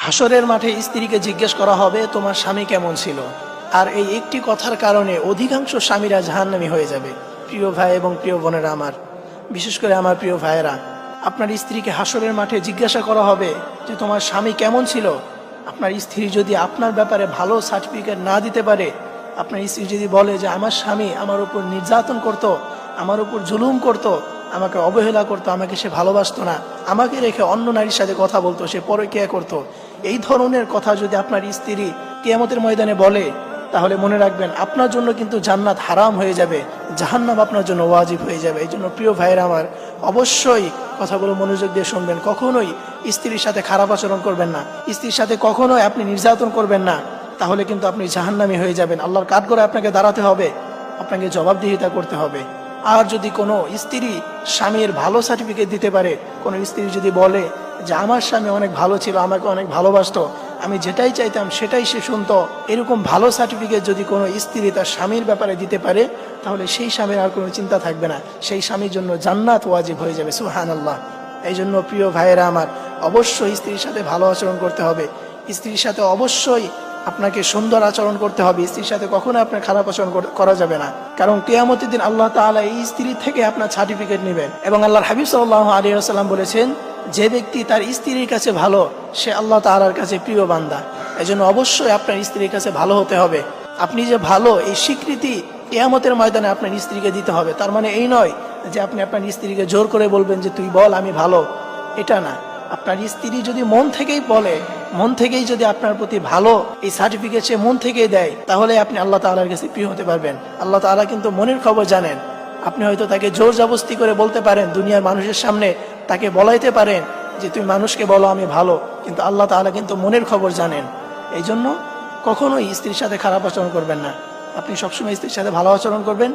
হাসরের মাঠে স্ত্রীকে জিজ্ঞেস করা হবে তোমার স্বামী কেমন ছিল। আর এই একটি কথার কারণে অধিকাংশ স্বামীরা জাহান্নামী হয়ে যাবে। প্রিয় ভাই এবং প্রিয় বোনেরা আমার, বিশেষ করে আমার প্রিয় ভাইয়েরা, আপনার স্ত্রীকে হাসরের মাঠে জিজ্ঞাসা করা হবে যে তোমার স্বামী কেমন ছিল। আপনার স্ত্রী যদি আপনার ব্যাপারে ভালো সার্টিফিকেট না দিতে পারে, আপনার স্ত্রী যদি বলে যে আমার স্বামী আমার উপর নির্যাতন করত, আমার উপর জুলুম করত, আমাকে অবহেলা করতো, আমাকে সে ভালোবাসতো না, আমাকে রেখে অন্য নারীর সাথে কথা বলতো, সে পরকীয়া করত, এই ধরনের কথা যদি আপনার স্ত্রী কিয়ামতের ময়দানে বলে, তাহলে মনে রাখবেন আপনার জন্য কিন্তু জান্নাত হারাম হয়ে যাবে, জাহান্নাম আপনার জন্য ওয়াজিব হয়ে যাবে। এই জন্য প্রিয় ভাইয়েরা আমার, অবশ্যই কথাগুলো মনোযোগ দিয়ে শুনবেন। কখনোই স্ত্রীর সাথে খারাপ আচরণ করবেন না, স্ত্রীর সাথে কখনোই আপনি নির্যাতন করবেন না, তাহলে কিন্তু আপনি জাহান্নামী হয়ে যাবেন। আল্লাহর কাঠগড়ে আপনাকে দাঁড়াতে হবে, আপনাকে জবাবদিহিতা করতে হবে। আর যদি কোনো স্ত্রী স্বামীর ভালো সার্টিফিকেট দিতে পারে, কোনো স্ত্রী যদি বলে যে আমার স্বামী অনেক ভালো ছিল, আমাকে অনেক ভালোবাসতো, আমি যেটাই চাইতাম সেটাই সে শুনতো, এরকম ভালো সার্টিফিকেট যদি কোনো স্ত্রী তার স্বামীর ব্যাপারে দিতে পারে, তাহলে সেই স্বামীর আর কোনো চিন্তা থাকবে না, সেই স্বামীর জন্য জান্নাত ওয়াজিব হয়ে যাবে। সুবহানাল্লাহ। এই জন্য প্রিয় ভাইয়েরা আমার, অবশ্যই স্ত্রীর সাথে ভালো আচরণ করতে হবে, স্ত্রীর সাথে অবশ্যই আপনাকে সুন্দর আচরণ করতে হবে, স্ত্রীর সাথে কখনো আপনার খারাপ আচরণ করা যাবে না। কারণ কিয়ামতের দিন আল্লাহ তাআলা এই স্ত্রী থেকে আপনার সার্টিফিকেট নেবেন। এবং আল্লাহর হাবিব সাল্লাল্লাহু আলাইহি ওয়াসাল্লাম বলেছেন, যে ব্যক্তি তার স্ত্রীর কাছে ভালো, সে আল্লাহ তাআলার কাছে প্রিয় বান্দা। এই জন্য অবশ্যই আপনার স্ত্রীর কাছে ভালো হতে হবে। আপনি যে ভালো, এই স্বীকৃতি কিয়ামতের ময়দানে আপনার স্ত্রীকে দিতে হবে। তার মানে এই নয় যে আপনি আপনার স্ত্রীকে জোর করে বলবেন যে তুই বল আমি ভালো, এটা না। আপনার স্ত্রী যদি মন থেকেই বলে, মন থেকেই যদি আপনার প্রতি ভালো এই সার্টিফিকেট সে মন থেকেই দেয়, তাহলে আপনি আল্লাহ তাআলার কাছে প্রিয় হতে পারবেন। আল্লাহ তাআলা কিন্তু মনের খবর জানেন। আপনি হয়তো তাকে জোর জবরদস্তি করে বলতে পারেন, দুনিয়ার মানুষের সামনে তাকে বলাইতে পারেন যে তুমি মানুষকে বলো আমি ভালো, কিন্তু আল্লাহ তাআলা কিন্তু মনের খবর জানেন। এই জন্য কখনোই স্ত্রীর সাথে খারাপ আচরণ করবেন না, আপনি সবসময় স্ত্রীর সাথে ভালো আচরণ করবেন।